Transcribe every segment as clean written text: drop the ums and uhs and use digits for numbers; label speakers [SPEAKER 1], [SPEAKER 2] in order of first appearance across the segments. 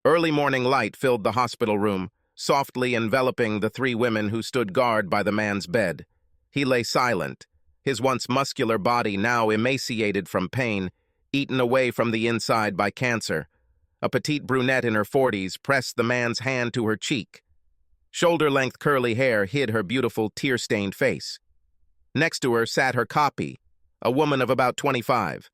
[SPEAKER 1] Early morning light filled the hospital room, softly enveloping the three women who stood guard by the man's bed. He lay silent, his once muscular body now emaciated from pain, eaten away from the inside by cancer. A petite brunette in her 40s pressed the man's hand to her cheek. Shoulder-length curly hair hid her beautiful tear-stained face. Next to her sat her copy, a woman of about 25.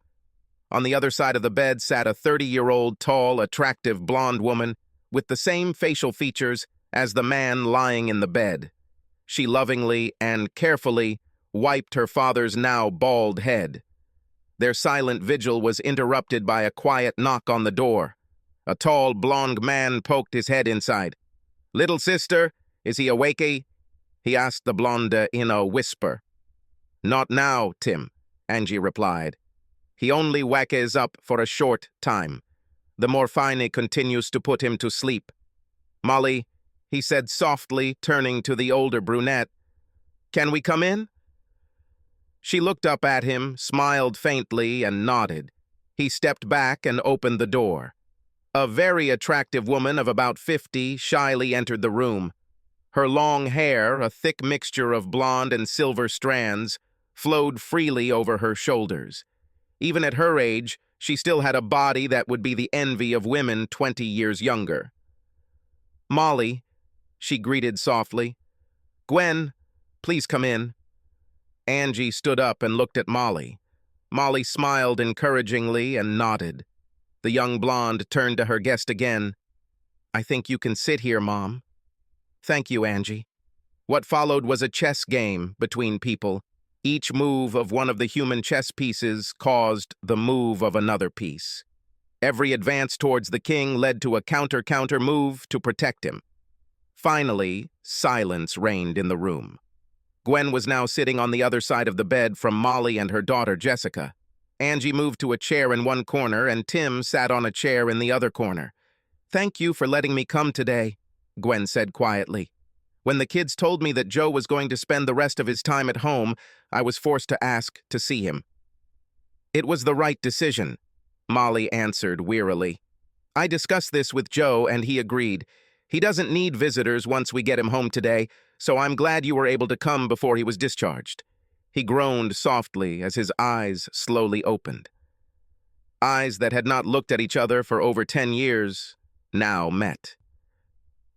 [SPEAKER 1] On the other side of the bed sat a 30-year-old, tall, attractive blonde woman with the same facial features as the man lying in the bed. She lovingly and carefully wiped her father's now bald head. Their silent vigil was interrupted by a quiet knock on the door. A tall, blonde man poked his head inside. "Little sister, is he awakey?" he asked the blonde in a whisper. "Not now, Tim," Angie replied. "He only wakes up for a short time. The morphine continues to put him to sleep. Molly," he said softly, turning to the older brunette, "can we come in?" She looked up at him, smiled faintly, and nodded. He stepped back and opened the door. A very attractive woman of about 50 shyly entered the room. Her long hair, a thick mixture of blonde and silver strands, flowed freely over her shoulders. Even at her age, she still had a body that would be the envy of women 20 years younger. "Molly," she greeted softly. "Gwen, please come in." Angie stood up and looked at Molly. Molly smiled encouragingly and nodded. The young blonde turned to her guest again. "I think you can sit here, Mom." "Thank you, Angie." What followed was a chess game between people. Each move of one of the human chess pieces caused the move of another piece. Every advance towards the king led to a counter-counter move to protect him. Finally, silence reigned in the room. Gwen was now sitting on the other side of the bed from Molly and her daughter Jessica. Angie moved to a chair in one corner and Tim sat on a chair in the other corner. "Thank you for letting me come today," Gwen said quietly. "When the kids told me that Joe was going to spend the rest of his time at home, I was forced to ask to see him." "It was the right decision," Molly answered wearily. "I discussed this with Joe and he agreed. He doesn't need visitors once we get him home today, so I'm glad you were able to come before he was discharged." He groaned softly as his eyes slowly opened. Eyes that had not looked at each other for over 10 years now met.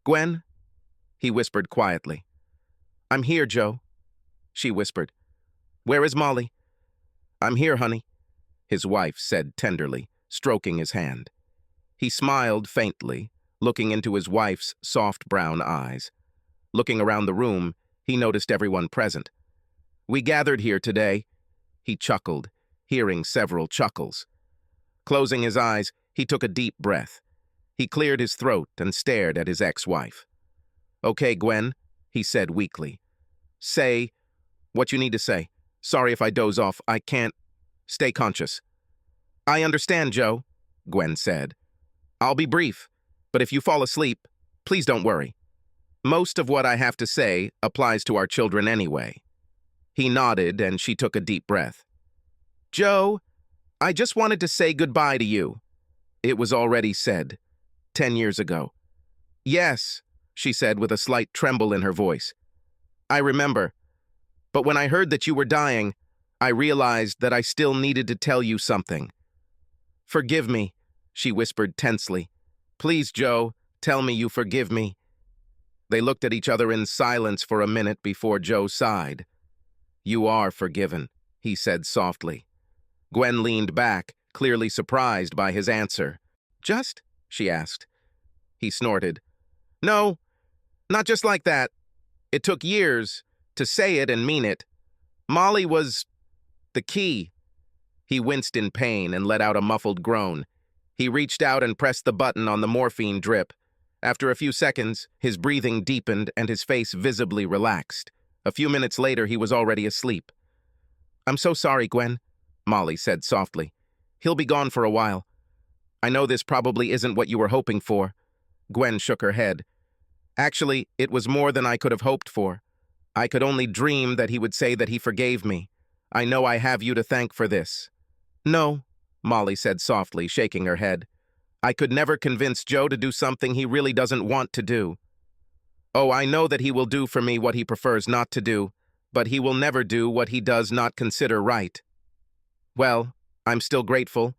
[SPEAKER 1] "Gwen?" he whispered quietly. "I'm here, Joe," she whispered. "Where is Molly?" "I'm here, honey," his wife said tenderly, stroking his hand. He smiled faintly, looking into his wife's soft brown eyes. Looking around the room, he noticed everyone present. "We gathered here today," he chuckled, hearing several chuckles. Closing his eyes, he took a deep breath. He cleared his throat and stared at his ex-wife. "Okay, Gwen," he said weakly. "Say what you need to say. Sorry if I doze off. I can't. Stay conscious." "I understand, Joe," Gwen said. "I'll be brief, but if you fall asleep, please don't worry. Most of what I have to say applies to our children anyway." He nodded, and she took a deep breath. "Joe, I just wanted to say goodbye to you." It was already said, 10 years ago. "Yes," she said with a slight tremble in her voice. "I remember. But when I heard that you were dying, I realized that I still needed to tell you something." "Forgive me," she whispered tensely. "Please, Joe, tell me you forgive me." They looked at each other in silence for a minute before Joe sighed. "You are forgiven," he said softly. Gwen leaned back, clearly surprised by his answer. "Just?" she asked. He snorted. "No, not just like that. It took years to say it and mean it. Molly was the key." He winced in pain and let out a muffled groan. He reached out and pressed the button on the morphine drip. After a few seconds, his breathing deepened and his face visibly relaxed. A few minutes later, he was already asleep. "I'm so sorry, Gwen," Molly said softly. "He'll be gone for a while. I know this probably isn't what you were hoping for." Gwen shook her head. "Actually, it was more than I could have hoped for. I could only dream that he would say that he forgave me. I know I have you to thank for this." "No," Molly said softly, shaking her head. I could never convince Joe to do something he really doesn't want to do. Oh, I know that he will do for me what he prefers not to do, but he will never do what he does not consider right. Well, I'm still grateful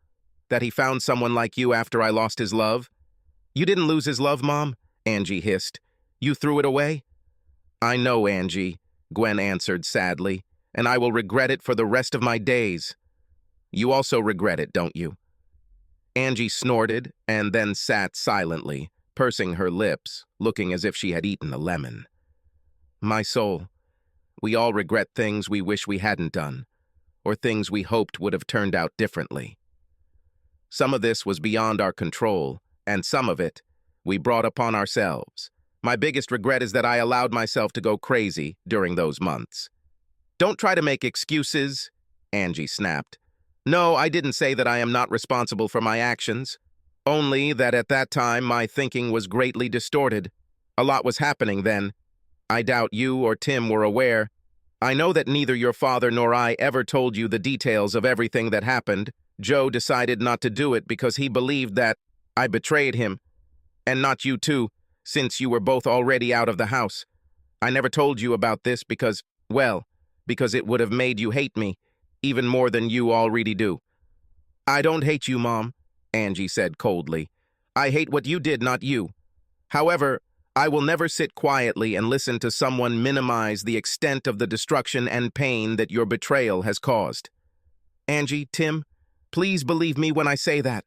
[SPEAKER 1] that he found someone like you after I lost his love. You didn't lose his love, Mom, Angie hissed. You threw it away? I know, Angie, Gwen answered sadly, and I will regret it for the rest of my days. You also regret it, don't you? Angie snorted and then sat silently, pursing her lips, looking as if she had eaten a lemon. My soul, we all regret things we wish we hadn't done, or things we hoped would have turned out differently. Some of this was beyond our control, and some of it we brought upon ourselves. My biggest regret is that I allowed myself to go crazy during those months. Don't try to make excuses, Angie snapped. No, I didn't say that I am not responsible for my actions. Only that at that time my thinking was greatly distorted. A lot was happening then. I doubt you or Tim were aware. I know that neither your father nor I ever told you the details of everything that happened. Joe decided not to do it because he believed that I betrayed him. And not you too, since you were both already out of the house. I never told you about this because, well, because it would have made you hate me, even more than you already do. I don't hate you, Mom, Angie said coldly. I hate what you did, not you. However, I will never sit quietly and listen to someone minimize the extent of the destruction and pain that your betrayal has caused. Angie, Tim, please believe me when I say that.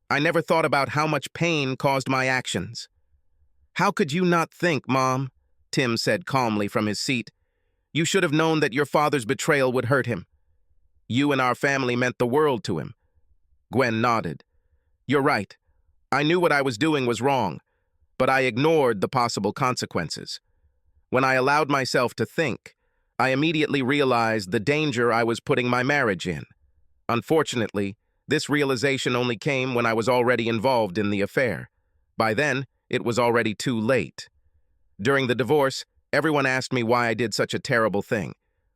[SPEAKER 1] I never thought about how much pain caused my actions. How could you not think, Mom? Tim said calmly from his seat. You should have known that your father's betrayal would hurt him. You and our family meant the world to him. Gwen nodded. You're right. I knew what I was doing was wrong, but I ignored the possible consequences. When I allowed myself to think, I immediately realized the danger I was putting my marriage in. Unfortunately, this realization only came when I was already involved in the affair. By then, it was already too late. During the divorce, everyone asked me why I did such a terrible thing.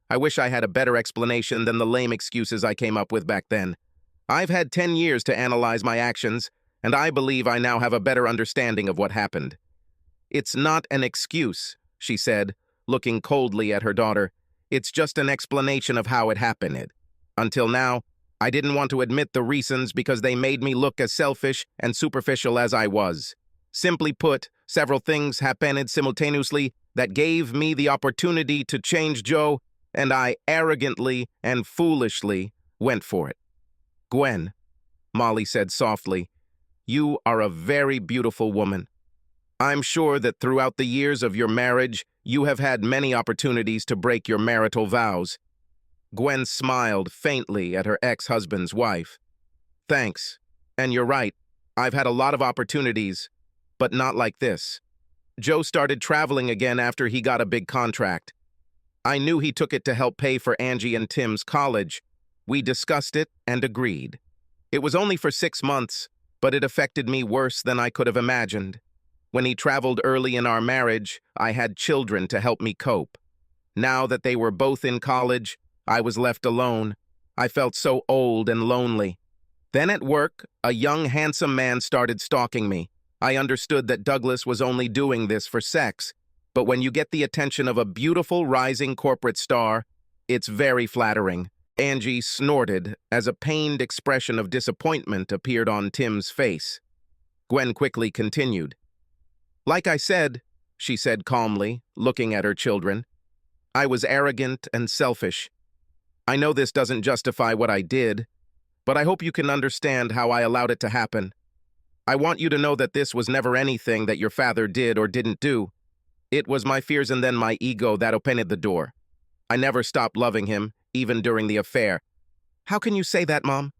[SPEAKER 1] I wish I had a better explanation than the lame excuses I came up with back then. I've had 10 years to analyze my actions, and I believe I now have a better understanding of what happened. It's not an excuse, she said, looking coldly at her daughter. It's just an explanation of how it happened. Until now, I didn't want to admit the reasons because they made me look as selfish and superficial as I was. Simply put, several things happened simultaneously that gave me the opportunity to change Joe, and I arrogantly and foolishly went for it. Gwen, Molly said softly, you are a very beautiful woman. I'm sure that throughout the years of your marriage, you have had many opportunities to break your marital vows. Gwen smiled faintly at her ex-husband's wife. Thanks. And you're right. I've had a lot of opportunities, but not like this. Joe started traveling again after he got a big contract. I knew he took it to help pay for Angie and Tim's college. We discussed it and agreed. It was only for 6 months, but it affected me worse than I could have imagined. When he traveled early in our marriage, I had children to help me cope. Now that they were both in college, I was left alone. I felt so old and lonely. Then at work, a young, handsome man started stalking me. I understood that Douglas was only doing this for sex, but when you get the attention of a beautiful, rising corporate star, it's very flattering. Angie snorted as a pained expression of disappointment appeared on Tim's face. Gwen quickly continued. Like I said, she said calmly, looking at her children, I was arrogant and selfish. I know this doesn't justify what I did, but I hope you can understand how I allowed it to happen. I want you to know that this was never anything that your father did or didn't do. It was my fears and then my ego that opened the door. I never stopped loving him, even during the affair. How can you say that, Mom?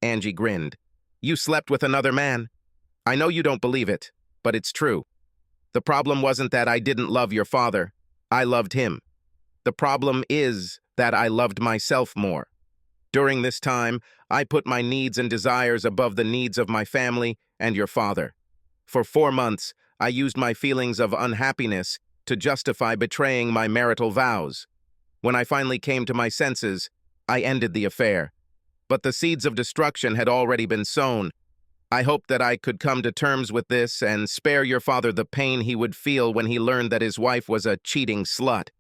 [SPEAKER 1] Angie grinned. You slept with another man. I know you don't believe it, but it's true. The problem wasn't that I didn't love your father. I loved him. The problem is that I loved myself more. During this time, I put my needs and desires above the needs of my family and your father. For 4 months, I used my feelings of unhappiness to justify betraying my marital vows. When I finally came to my senses, I ended the affair. But the seeds of destruction had already been sown. I hoped that I could come to terms with this and spare your father the pain he would feel when he learned that his wife was a cheating slut.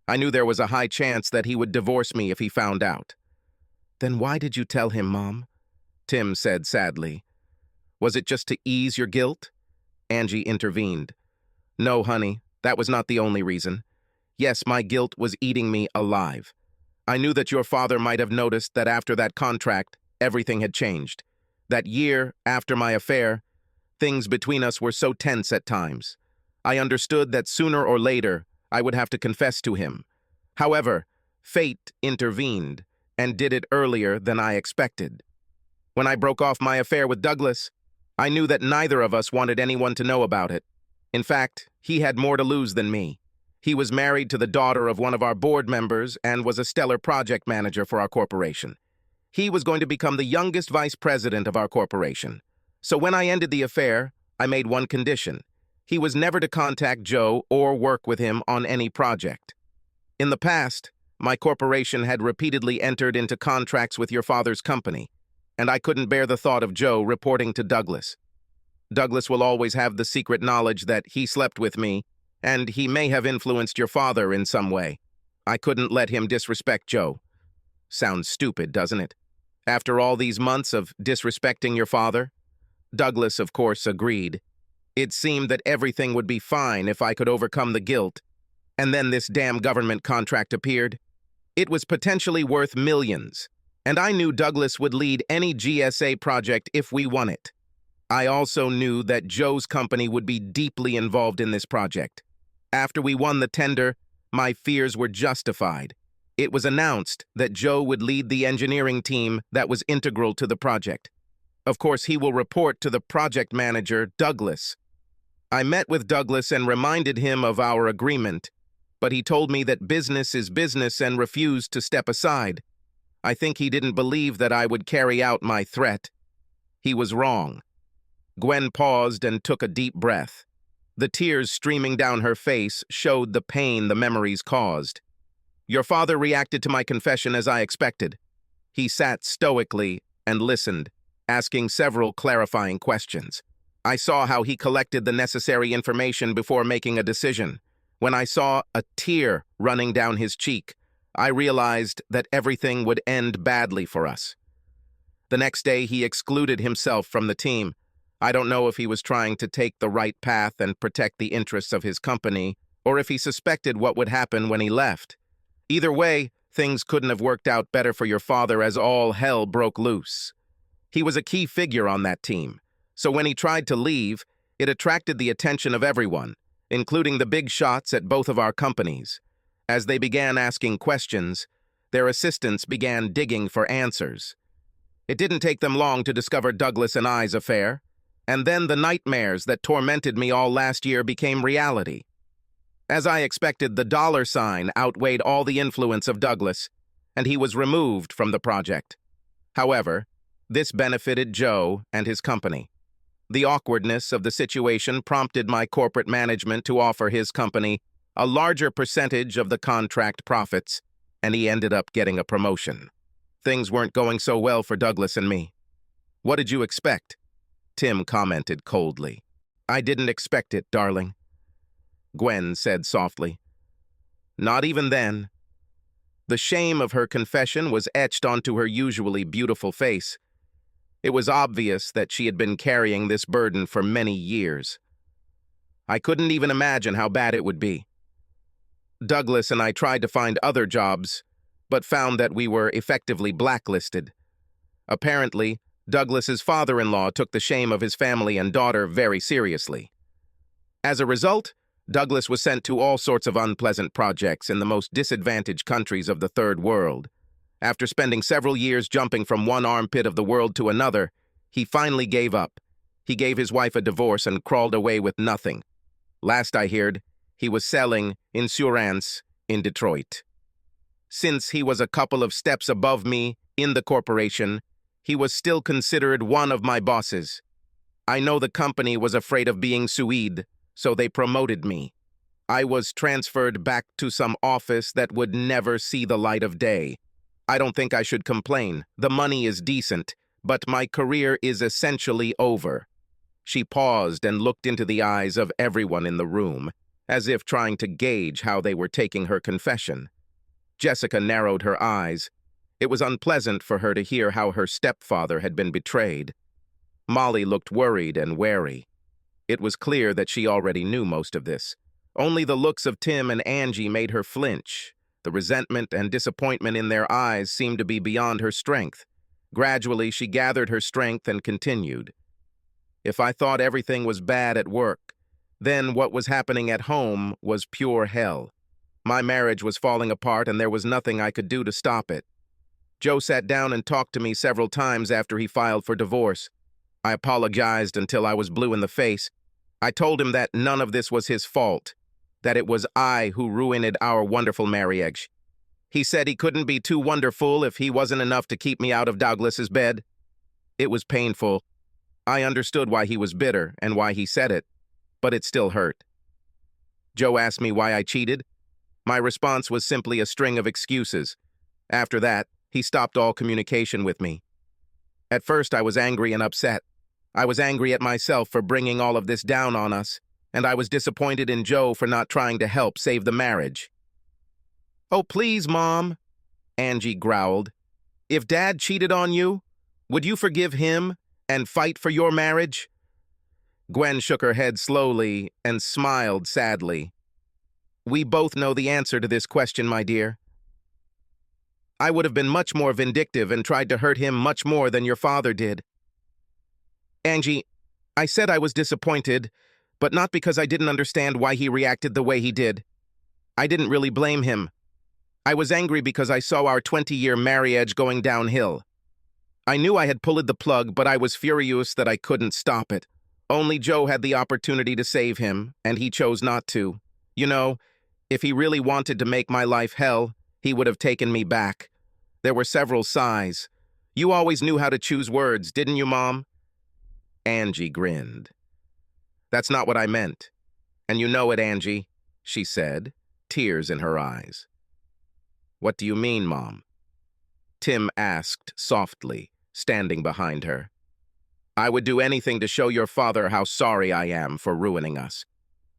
[SPEAKER 1] I knew there was a high chance that he would divorce me if he found out." "Then why did you tell him, Mom?" Tim said sadly. "Was it just to ease your guilt?" Angie intervened. "No, honey, that was not the only reason. Yes, my guilt was eating me alive. I knew that your father might have noticed that after that contract, everything had changed. That year after my affair, things between us were so tense at times. I understood that sooner or later, I would have to confess to him. However, fate intervened and did it earlier than I expected. When I broke off my affair with Douglas, I knew that neither of us wanted anyone to know about it. In fact, he had more to lose than me. He was married to the daughter of one of our board members and was a stellar project manager for our corporation. He was going to become the youngest vice president of our corporation. So when I ended the affair, I made one condition. He was never to contact Joe or work with him on any project. In the past, my corporation had repeatedly entered into contracts with your father's company, and I couldn't bear the thought of Joe reporting to Douglas. Douglas will always have the secret knowledge that he slept with me, and he may have influenced your father in some way. I couldn't let him disrespect Joe. Sounds stupid, doesn't it? After all these months of disrespecting your father? Douglas, of course, agreed. It seemed that everything would be fine if I could overcome the guilt. And then this damn government contract appeared. It was potentially worth millions, and I knew Douglas would lead any GSA project if we won it. I also knew that Joe's company would be deeply involved in this project. After we won the tender, my fears were justified. It was announced that Joe would lead the engineering team that was integral to the project. Of course, he will report to the project manager, Douglas. I met with Douglas and reminded him of our agreement, but he told me that business is business and refused to step aside. I think he didn't believe that I would carry out my threat. He was wrong." Gwen paused and took a deep breath. The tears streaming down her face showed the pain the memories caused. "Your father reacted to my confession as I expected. He sat stoically and listened, asking several clarifying questions. I saw how he collected the necessary information before making a decision. When I saw a tear running down his cheek, I realized that everything would end badly for us. The next day, he excluded himself from the team. I don't know if he was trying to take the right path and protect the interests of his company, or if he suspected what would happen when he left. Either way, things couldn't have worked out better for your father as all hell broke loose. He was a key figure on that team, so when he tried to leave, it attracted the attention of everyone, including the big shots at both of our companies. As they began asking questions, their assistants began digging for answers. It didn't take them long to discover Douglas and I's affair, and then the nightmares that tormented me all last year became reality. As I expected, the dollar sign outweighed all the influence of Douglas, and he was removed from the project. However, this benefited Joe and his company. The awkwardness of the situation prompted my corporate management to offer his company a larger percentage of the contract profits, and he ended up getting a promotion. Things weren't going so well for Douglas and me. "What did you expect?" Tim commented coldly. "I didn't expect it, darling," Gwen said softly. "Not even then." The shame of her confession was etched onto her usually beautiful face. It was obvious that she had been carrying this burden for many years. I couldn't even imagine how bad it would be. Douglas and I tried to find other jobs, but found that we were effectively blacklisted. Apparently, Douglas's father-in-law took the shame of his family and daughter very seriously. As a result, Douglas was sent to all sorts of unpleasant projects in the most disadvantaged countries of the Third World. After spending several years jumping from one armpit of the world to another, he finally gave up. He gave his wife a divorce and crawled away with nothing. Last I heard, he was selling insurance in Detroit. Since he was a couple of steps above me in the corporation, he was still considered one of my bosses. I know the company was afraid of being sued, so they promoted me. I was transferred back to some office that would never see the light of day. I don't think I should complain. The money is decent, but my career is essentially over." She paused and looked into the eyes of everyone in the room, as if trying to gauge how they were taking her confession. Jessica narrowed her eyes. It was unpleasant for her to hear how her stepfather had been betrayed. Molly looked worried and wary. It was clear that she already knew most of this. Only the looks of Tim and Angie made her flinch. The resentment and disappointment in their eyes seemed to be beyond her strength. Gradually, she gathered her strength and continued. "If I thought everything was bad at work, then what was happening at home was pure hell. My marriage was falling apart and there was nothing I could do to stop it. Joe sat down and talked to me several times after he filed for divorce. I apologized until I was blue in the face. I told him that none of this was his fault, that it was I who ruined our wonderful marriage. He said he couldn't be too wonderful if he wasn't enough to keep me out of Douglas's bed. It was painful. I understood why he was bitter and why he said it, but it still hurt. Joe asked me why I cheated. My response was simply a string of excuses. After that, he stopped all communication with me. At first, I was angry and upset. I was angry at myself for bringing all of this down on us, and I was disappointed in Joe for not trying to help save the marriage." "Oh, please, Mom," Angie growled. "If Dad cheated on you, would you forgive him and fight for your marriage?" Gwen shook her head slowly and smiled sadly. "We both know the answer to this question, my dear. I would have been much more vindictive and tried to hurt him much more than your father did. Angie, I said I was disappointed, but not because I didn't understand why he reacted the way he did. I didn't really blame him. I was angry because I saw our 20-year marriage going downhill. I knew I had pulled the plug, but I was furious that I couldn't stop it. Only Joe had the opportunity to save him, and he chose not to. You know, if he really wanted to make my life hell, he would have taken me back. There were several sighs. You always knew how to choose words, didn't you, Mom?" Angie grinned. "That's not what I meant. And you know it, Angie," she said, tears in her eyes. "What do you mean, Mom?" Tim asked softly, standing behind her. "I would do anything to show your father how sorry I am for ruining us.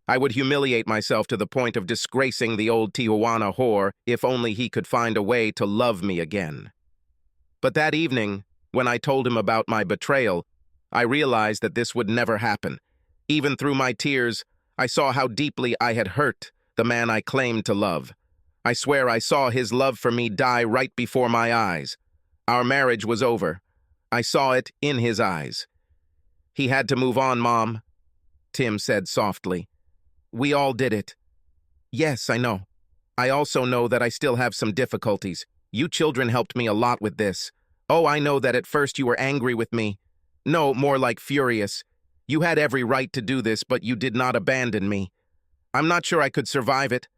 [SPEAKER 1] I would humiliate myself to the point of disgracing the old Tijuana whore if only he could find a way to love me again. But that evening, when I told him about my betrayal, I realized that this would never happen. Even through my tears, I saw how deeply I had hurt the man I claimed to love. I swear I saw his love for me die right before my eyes. Our marriage was over. I saw it in his eyes. He had to move on, Mom," Tim said softly. "We all did it." "Yes, I know. I also know that I still have some difficulties. You children helped me a lot with this. Oh, I know that at first you were angry with me. No, more like furious. You had every right to do this, but you did not abandon me. I'm not sure I could survive it.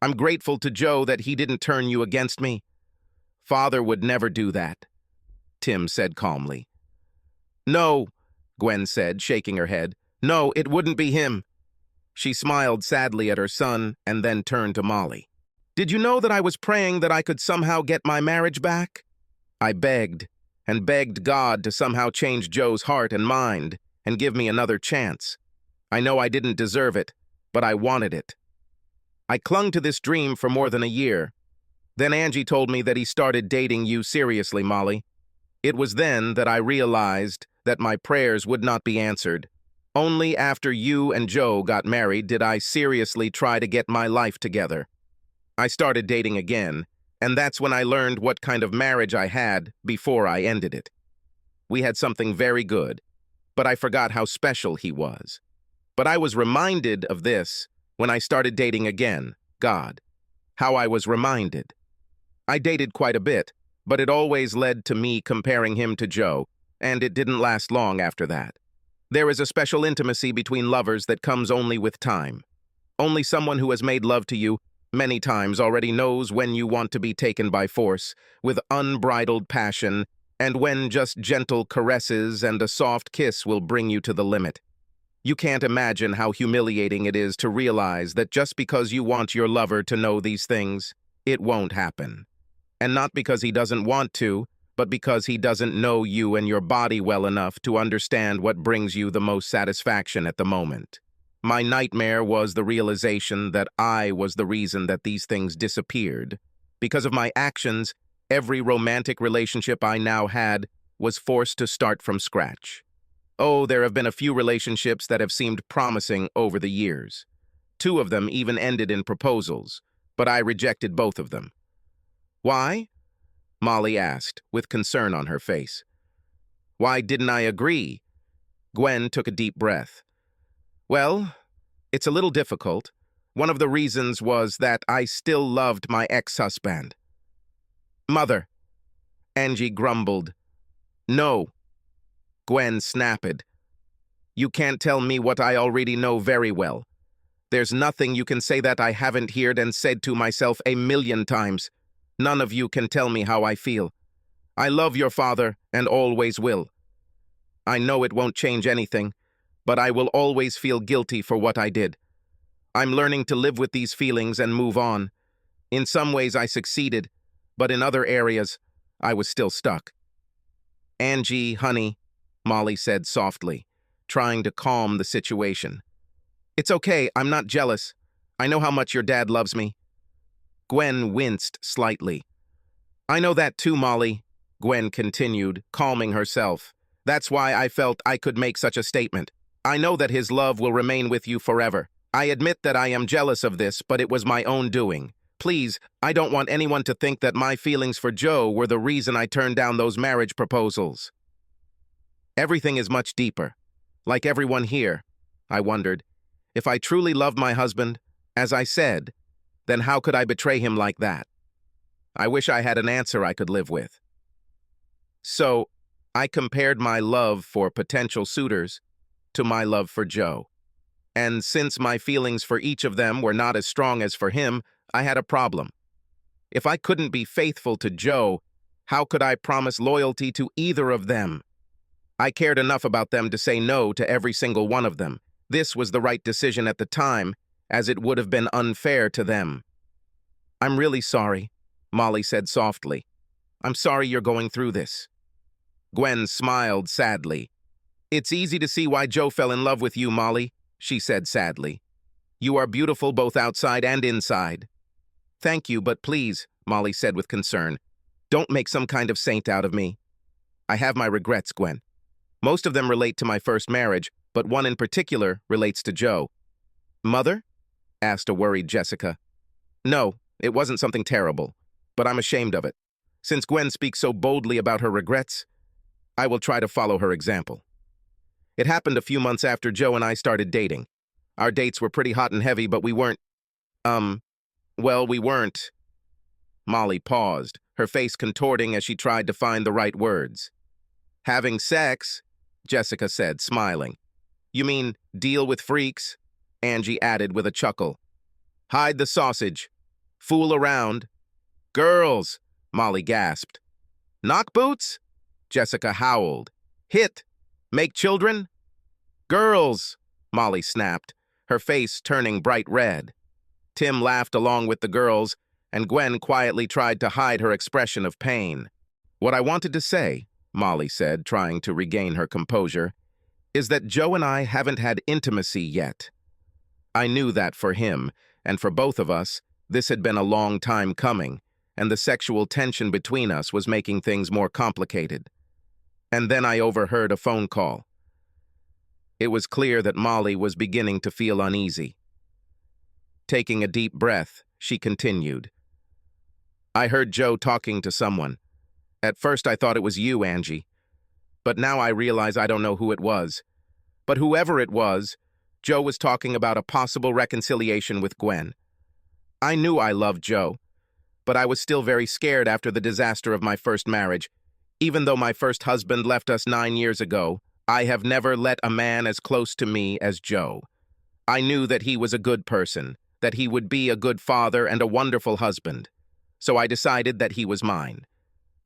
[SPEAKER 1] I'm grateful to Joe that he didn't turn you against me. Father would never do that," Tim said calmly. "No," Gwen said, shaking her head. "No, it wouldn't be him." She smiled sadly at her son and then turned to Molly. "Did you know that I was praying that I could somehow get my marriage back? I begged and begged God to somehow change Joe's heart and mind and give me another chance. I know I didn't deserve it, but I wanted it. I clung to this dream for more than a year. Then Angie told me that he started dating you seriously, Molly. It was then that I realized that my prayers would not be answered. Only after you and Joe got married did I seriously try to get my life together. I started dating again, and that's when I learned what kind of marriage I had before I ended it. We had something very good, but I forgot how special he was. But I was reminded of this when I started dating again, God. How I was reminded. I dated quite a bit, but it always led to me comparing him to Joe, and it didn't last long after that. There is a special intimacy between lovers that comes only with time. Only someone who has made love to you many times already knows when you want to be taken by force, with unbridled passion, and when just gentle caresses and a soft kiss will bring you to the limit. You can't imagine how humiliating it is to realize that just because you want your lover to know these things, it won't happen. And not because he doesn't want to, but because he doesn't know you and your body well enough to understand what brings you the most satisfaction at the moment. My nightmare was the realization that I was the reason that these things disappeared. Because of my actions, every romantic relationship I now had was forced to start from scratch. Oh, there have been a few relationships that have seemed promising over the years. 2 of them even ended in proposals, but I rejected both of them. Why? Molly asked, with concern on her face. Why didn't I agree? Gwen took a deep breath. Well, it's a little difficult. One of the reasons was that I still loved my ex-husband. Mother, Angie grumbled. No, Gwen snapped. You can't tell me what I already know very well. There's nothing you can say that I haven't heard and said to myself a million times. None of you can tell me how I feel. I love your father and always will. I know it won't change anything, but I will always feel guilty for what I did. I'm learning to live with these feelings and move on. In some ways I succeeded, but in other areas, I was still stuck. Angie, honey, Molly said softly, trying to calm the situation. It's okay, I'm not jealous. I know how much your dad loves me. Gwen winced slightly. I know that too, Molly, Gwen continued, calming herself. That's why I felt I could make such a statement. I know that his love will remain with you forever. I admit that I am jealous of this, but it was my own doing. Please, I don't want anyone to think that my feelings for Joe were the reason I turned down those marriage proposals. Everything is much deeper. Like everyone here, I wondered. If I truly loved my husband, as I said, then how could I betray him like that? I wish I had an answer I could live with. So, I compared my love for potential suitors to my love for Joe. And since my feelings for each of them were not as strong as for him, I had a problem. If I couldn't be faithful to Joe, how could I promise loyalty to either of them? I cared enough about them to say no to every single one of them. This was the right decision at the time, as it would have been unfair to them. I'm really sorry, Molly said softly. I'm sorry you're going through this. Gwen smiled sadly. It's easy to see why Joe fell in love with you, Molly, she said sadly. You are beautiful both outside and inside. Thank you, but please, Molly said with concern, don't make some kind of saint out of me. I have my regrets, Gwen. Most of them relate to my first marriage, but one in particular relates to Joe. Mother? Asked a worried Jessica. No, it wasn't something terrible, but I'm ashamed of it. Since Gwen speaks so boldly about her regrets, I will try to follow her example. It happened a few months after Joe and I started dating. Our dates were pretty hot and heavy, but we weren't, we weren't. Molly paused, her face contorting as she tried to find the right words. Having sex, Jessica said, smiling. You mean deal with freaks? Angie added with a chuckle. Hide the sausage. Fool around. Girls, Molly gasped. Knock boots? Jessica howled. Hit. Make children? Girls, Molly snapped, her face turning bright red. Tim laughed along with the girls, and Gwen quietly tried to hide her expression of pain. What I wanted to say, Molly said, trying to regain her composure, is that Joe and I haven't had intimacy yet. I knew that for him, and for both of us, this had been a long time coming, and the sexual tension between us was making things more complicated. And then I overheard a phone call. It was clear that Molly was beginning to feel uneasy. Taking a deep breath, she continued. I heard Joe talking to someone. At first I thought it was you, Angie. But now I realize I don't know who it was. But whoever it was, Joe was talking about a possible reconciliation with Gwen. I knew I loved Joe, but I was still very scared after the disaster of my first marriage. Even though my first husband left us 9 years ago, I have never let a man as close to me as Joe. I knew that he was a good person, that he would be a good father and a wonderful husband. So I decided that he was mine.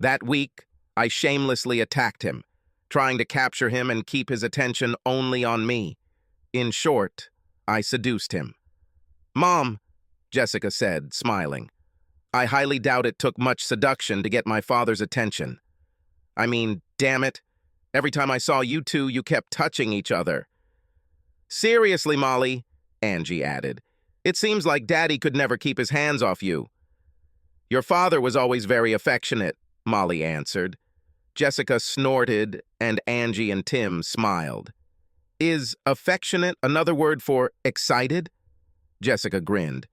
[SPEAKER 1] That week, I shamelessly attacked him, trying to capture him and keep his attention only on me. In short, I seduced him. Mom, Jessica said, smiling. I highly doubt it took much seduction to get my father's attention. I mean, damn it. Every time I saw you two, you kept touching each other. Seriously, Molly, Angie added. It seems like Daddy could never keep his hands off you. Your father was always very affectionate, Molly answered. Jessica snorted, and Angie and Tim smiled. Is affectionate another word for excited? Jessica grinned.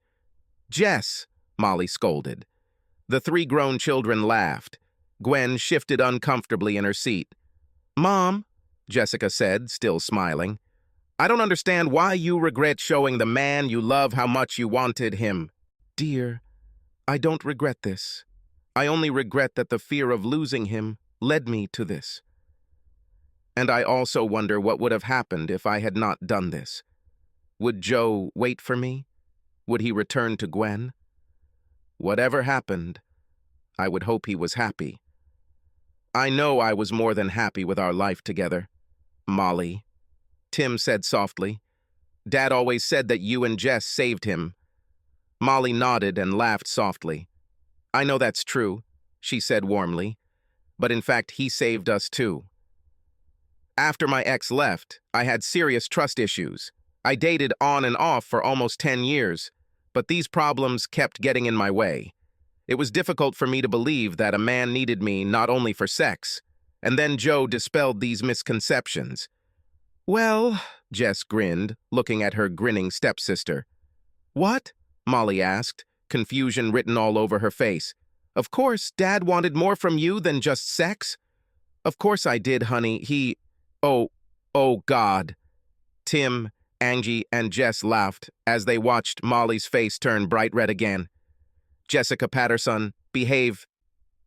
[SPEAKER 1] Jess, Molly scolded. The three grown children laughed. Gwen shifted uncomfortably in her seat. Mom, Jessica said, still smiling, I don't understand why you regret showing the man you love how much you wanted him. Dear, I don't regret this. I only regret that the fear of losing him led me to this. And I also wonder what would have happened if I had not done this. Would Joe wait for me? Would he return to Gwen? Whatever happened, I would hope he was happy. I know I was more than happy with our life together, Molly, Tim said softly. Dad always said that you and Jess saved him. Molly nodded and laughed softly. I know that's true, she said warmly, but in fact he saved us too. After my ex left, I had serious trust issues. I dated on and off for almost 10 years, but these problems kept getting in my way. It was difficult for me to believe that a man needed me not only for sex, and then Joe dispelled these misconceptions. Well, Jess grinned, looking at her grinning stepsister. What? Molly asked, confusion written all over her face. Of course, Dad wanted more from you than just sex? Of course I did, honey. Oh, God. Tim, Angie, and Jess laughed as they watched Molly's face turn bright red again. Jessica Patterson, behave,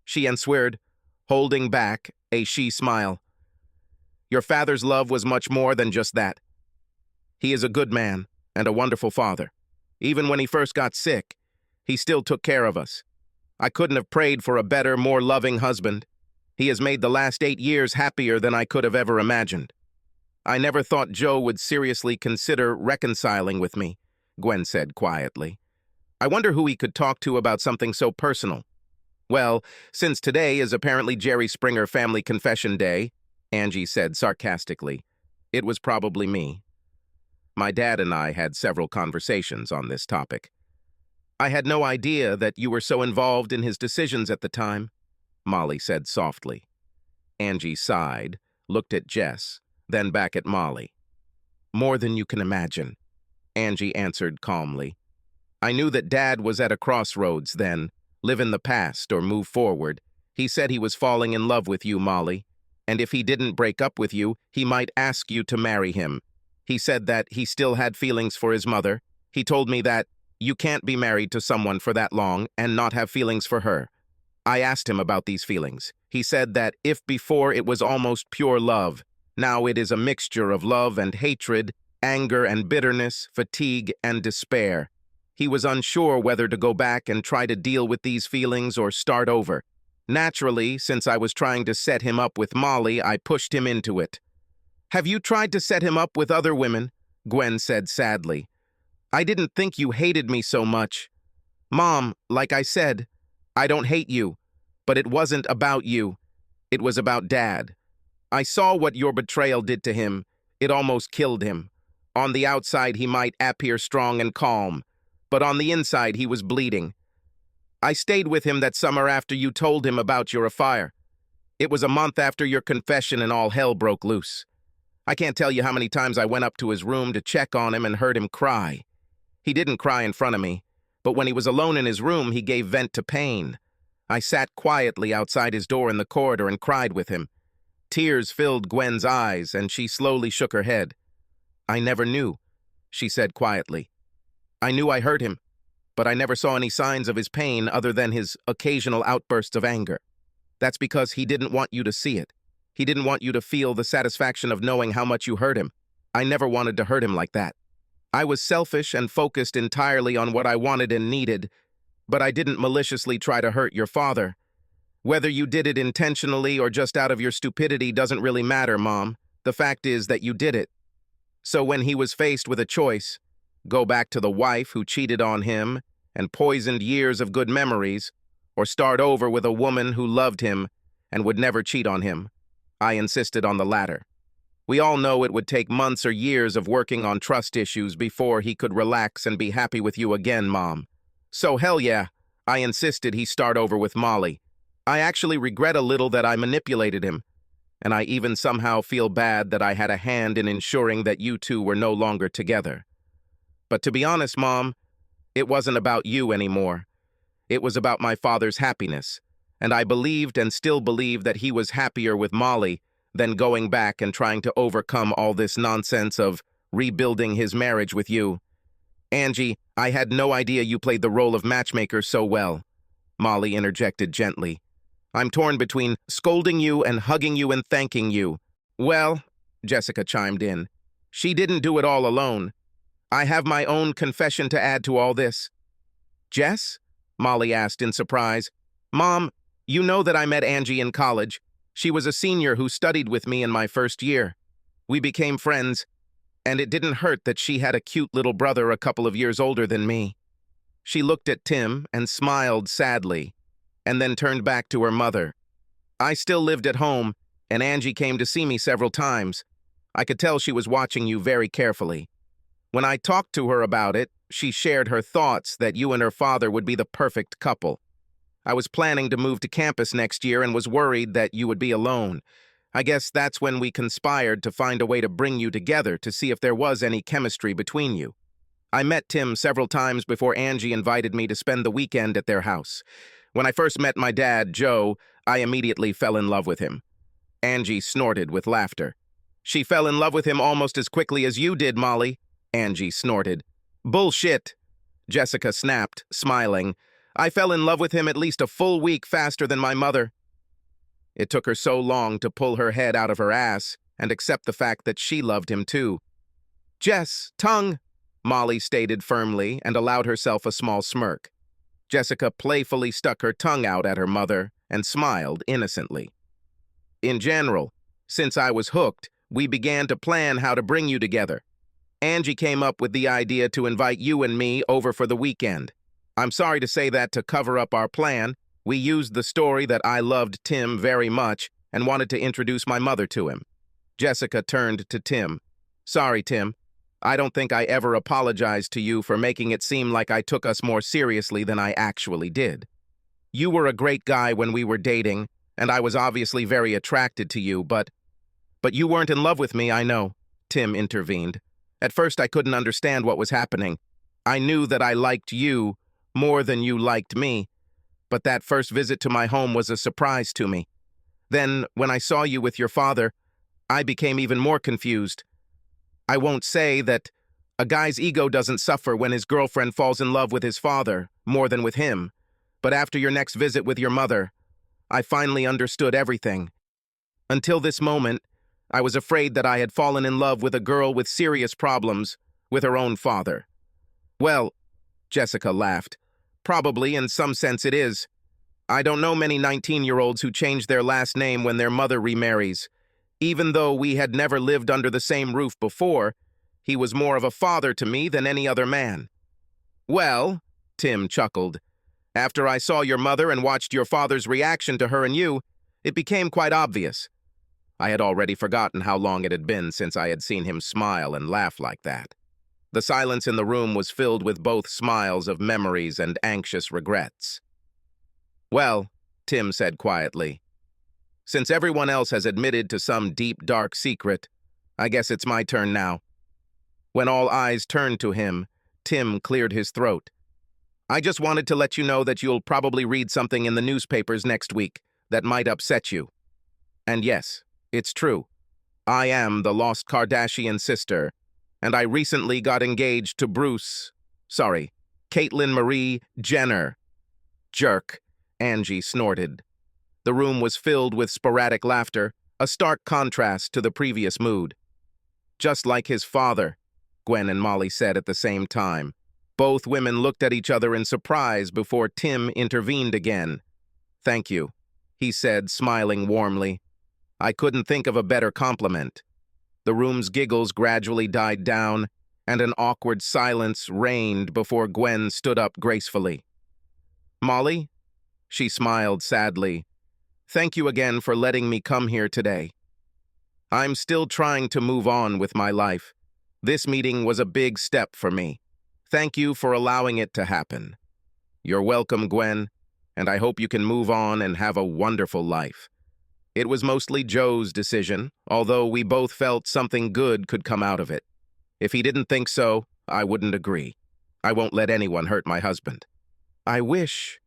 [SPEAKER 1] she answered, holding back a she smile. Your father's love was much more than just that. He is a good man and a wonderful father. Even when he first got sick, he still took care of us. I couldn't have prayed for a better, more loving husband. He has made the last 8 years happier than I could have ever imagined. I never thought Joe would seriously consider reconciling with me, Gwen said quietly. I wonder who he could talk to about something so personal. Well, since today is apparently Jerry Springer Family Confession Day, Angie said sarcastically, it was probably me. My dad and I had several conversations on this topic. I had no idea that you were so involved in his decisions at the time, Molly said softly. Angie sighed, looked at Jess, then back at Molly. More than you can imagine, Angie answered calmly. I knew that Dad was at a crossroads then, live in the past or move forward. He said he was falling in love with you, Molly, and if he didn't break up with you, he might ask you to marry him. He said that he still had feelings for his mother. He told me that you can't be married to someone for that long and not have feelings for her. I asked him about these feelings. He said that if before it was almost pure love, now it is a mixture of love and hatred, anger and bitterness, fatigue and despair. He was unsure whether to go back and try to deal with these feelings or start over. Naturally, since I was trying to set him up with Molly, I pushed him into it. Have you tried to set him up with other women? Gwen said sadly. I didn't think you hated me so much. Mom, like I said, I don't hate you, but it wasn't about you. It was about Dad. I saw what your betrayal did to him. It almost killed him. On the outside, he might appear strong and calm, but on the inside, he was bleeding. I stayed with him that summer after you told him about your affair. It was a month after your confession and all hell broke loose. I can't tell you how many times I went up to his room to check on him and heard him cry. He didn't cry in front of me, but when he was alone in his room, he gave vent to pain. I sat quietly outside his door in the corridor and cried with him. Tears filled Gwen's eyes, and she slowly shook her head. I never knew, she said quietly. I knew I hurt him, but I never saw any signs of his pain other than his occasional outbursts of anger. That's because he didn't want you to see it. He didn't want you to feel the satisfaction of knowing how much you hurt him. I never wanted to hurt him like that. I was selfish and focused entirely on what I wanted and needed, but I didn't maliciously try to hurt your father. Whether you did it intentionally or just out of your stupidity doesn't really matter, Mom. The fact is that you did it. So when he was faced with a choice, go back to the wife who cheated on him and poisoned years of good memories, or start over with a woman who loved him and would never cheat on him. I insisted on the latter. We all know it would take months or years of working on trust issues before he could relax and be happy with you again, Mom. So hell yeah, I insisted he start over with Molly. I actually regret a little that I manipulated him, and I even somehow feel bad that I had a hand in ensuring that you two were no longer together. But to be honest, Mom, it wasn't about you anymore. It was about my father's happiness, and I believed and still believe that he was happier with Molly than going back and trying to overcome all this nonsense of rebuilding his marriage with you. Angie, I had no idea you played the role of matchmaker so well, Molly interjected gently. I'm torn between scolding you and hugging you and thanking you. Well, Jessica chimed in, she didn't do it all alone. I have my own confession to add to all this. Jess? Molly asked in surprise. Mom, you know that I met Angie in college. She was a senior who studied with me in my first year. We became friends, and it didn't hurt that she had a cute little brother a couple of years older than me. She looked at Tim and smiled sadly, and then turned back to her mother. I still lived at home, and Angie came to see me several times. I could tell she was watching you very carefully. When I talked to her about it, she shared her thoughts that you and her father would be the perfect couple. I was planning to move to campus next year and was worried that you would be alone. I guess that's when we conspired to find a way to bring you together to see if there was any chemistry between you. I met Tim several times before Angie invited me to spend the weekend at their house. When I first met my dad, Joe, I immediately fell in love with him. Angie snorted with laughter. She fell in love with him almost as quickly as you did, Molly, Angie snorted. Bullshit, Jessica snapped, smiling. I fell in love with him at least a full week faster than my mother. It took her so long to pull her head out of her ass and accept the fact that she loved him too. Jess, tongue, Molly stated firmly and allowed herself a small smirk. Jessica playfully stuck her tongue out at her mother and smiled innocently. In general, since I was hooked, we began to plan how to bring you together. Angie came up with the idea to invite you and me over for the weekend. I'm sorry to say that to cover up our plan, we used the story that I loved Tim very much and wanted to introduce my mother to him. Jessica turned to Tim. Sorry, Tim. I don't think I ever apologized to you for making it seem like I took us more seriously than I actually did. You were a great guy when we were dating, and I was obviously very attracted to you, but you weren't in love with me, I know, Tim intervened. At first I couldn't understand what was happening. I knew that I liked you more than you liked me, but that first visit to my home was a surprise to me. Then, when I saw you with your father, I became even more confused. I won't say that a guy's ego doesn't suffer when his girlfriend falls in love with his father more than with him, but after your next visit with your mother, I finally understood everything. Until this moment, I was afraid that I had fallen in love with a girl with serious problems with her own father. Well, Jessica laughed. Probably, in some sense, it is. I don't know many 19-year-olds who change their last name when their mother remarries. Even though we had never lived under the same roof before, he was more of a father to me than any other man. Well, Tim chuckled, after I saw your mother and watched your father's reaction to her and you, it became quite obvious. I had already forgotten how long it had been since I had seen him smile and laugh like that. The silence in the room was filled with both smiles of memories and anxious regrets. Well, Tim said quietly, since everyone else has admitted to some deep, dark secret, I guess it's my turn now. When all eyes turned to him, Tim cleared his throat. I just wanted to let you know that you'll probably read something in the newspapers next week that might upset you. And yes, it's true. I am the lost Kardashian sister, and I recently got engaged to Caitlyn Marie Jenner. Jerk, Angie snorted. The room was filled with sporadic laughter, a stark contrast to the previous mood. Just like his father, Gwen and Molly said at the same time. Both women looked at each other in surprise before Tim intervened again. Thank you, he said, smiling warmly. I couldn't think of a better compliment. The room's giggles gradually died down, and an awkward silence reigned before Gwen stood up gracefully. Molly? She smiled sadly. Thank you again for letting me come here today. I'm still trying to move on with my life. This meeting was a big step for me. Thank you for allowing it to happen. You're welcome, Gwen, and I hope you can move on and have a wonderful life. It was mostly Joe's decision, although we both felt something good could come out of it. If he didn't think so, I wouldn't agree. I won't let anyone hurt my husband. I wish,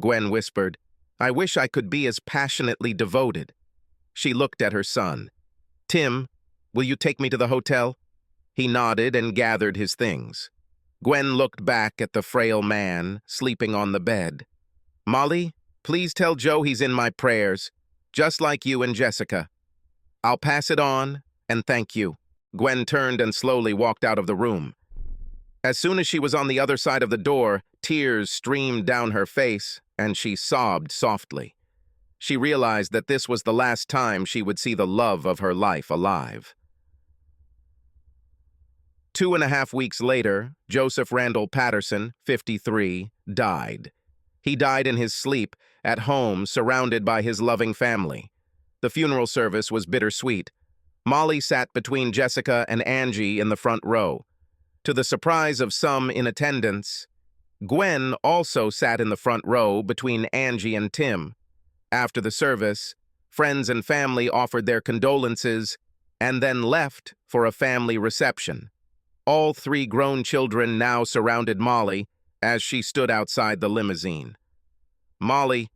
[SPEAKER 1] Gwen whispered, I wish I could be as passionately devoted. She looked at her son. Tim, will you take me to the hotel? He nodded and gathered his things. Gwen looked back at the frail man sleeping on the bed. Molly, please tell Joe he's in my prayers, just like you and Jessica. I'll pass it on, and thank you. Gwen turned and slowly walked out of the room. As soon as she was on the other side of the door, tears streamed down her face, and she sobbed softly. She realized that this was the last time she would see the love of her life alive. 2.5 weeks later, Joseph Randall Patterson, 53, died. He died in his sleep, at home, surrounded by his loving family. The funeral service was bittersweet. Molly sat between Jessica and Angie in the front row. To the surprise of some in attendance, Gwen also sat in the front row between Angie and Tim. After the service, friends and family offered their condolences and then left for a family reception. All 3 grown children now surrounded Molly as she stood outside the limousine. Molly,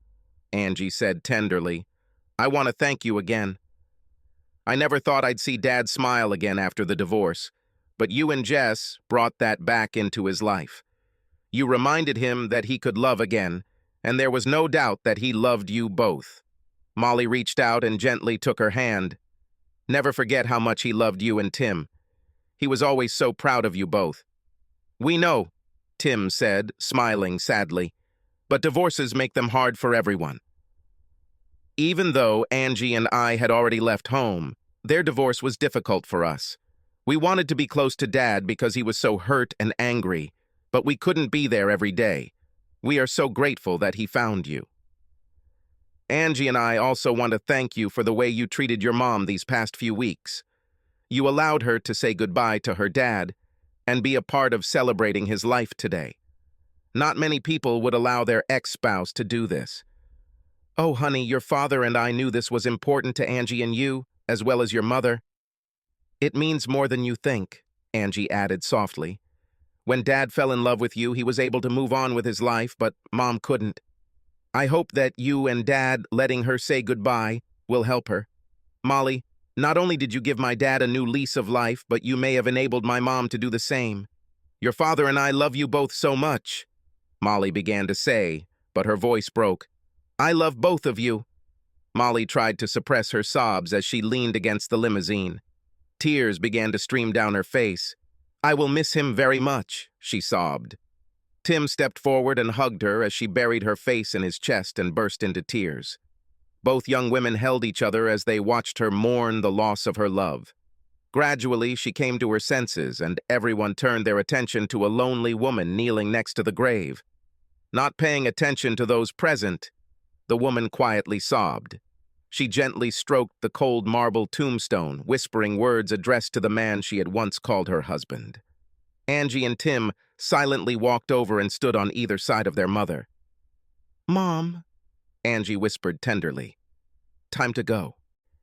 [SPEAKER 1] Angie said tenderly, I want to thank you again. I never thought I'd see Dad smile again after the divorce, but you and Jess brought that back into his life. You reminded him that he could love again, and there was no doubt that he loved you both. Molly reached out and gently took her hand. Never forget how much he loved you and Tim. He was always so proud of you both. We know, Tim said, smiling sadly, but divorces make them hard for everyone. Even though Angie and I had already left home, their divorce was difficult for us. We wanted to be close to Dad because he was so hurt and angry, but we couldn't be there every day. We are so grateful that he found you. Angie and I also want to thank you for the way you treated your mom these past few weeks. You allowed her to say goodbye to her dad and be a part of celebrating his life today. Not many people would allow their ex-spouse to do this. Oh, honey, your father and I knew this was important to Angie and you, as well as your mother. It means more than you think, Angie added softly. When Dad fell in love with you, he was able to move on with his life, but Mom couldn't. I hope that you and Dad letting her say goodbye will help her. Molly, not only did you give my dad a new lease of life, but you may have enabled my mom to do the same. Your father and I love you both so much, Molly began to say, but her voice broke. I love both of you. Molly tried to suppress her sobs as she leaned against the limousine. Tears began to stream down her face. I will miss him very much, she sobbed. Tim stepped forward and hugged her as she buried her face in his chest and burst into tears. Both young women held each other as they watched her mourn the loss of her love. Gradually, she came to her senses, and everyone turned their attention to a lonely woman kneeling next to the grave. Not paying attention to those present, the woman quietly sobbed. She gently stroked the cold marble tombstone, whispering words addressed to the man she had once called her husband. Angie and Tim silently walked over and stood on either side of their mother. Mom, Angie whispered tenderly. Time to go.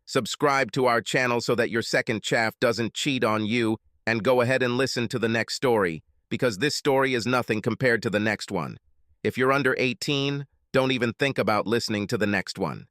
[SPEAKER 1] Subscribe to our channel so that your second chaff doesn't cheat on you, and go ahead and listen to the next story, because this story is nothing compared to the next one. If you're under 18, don't even think about listening to the next one.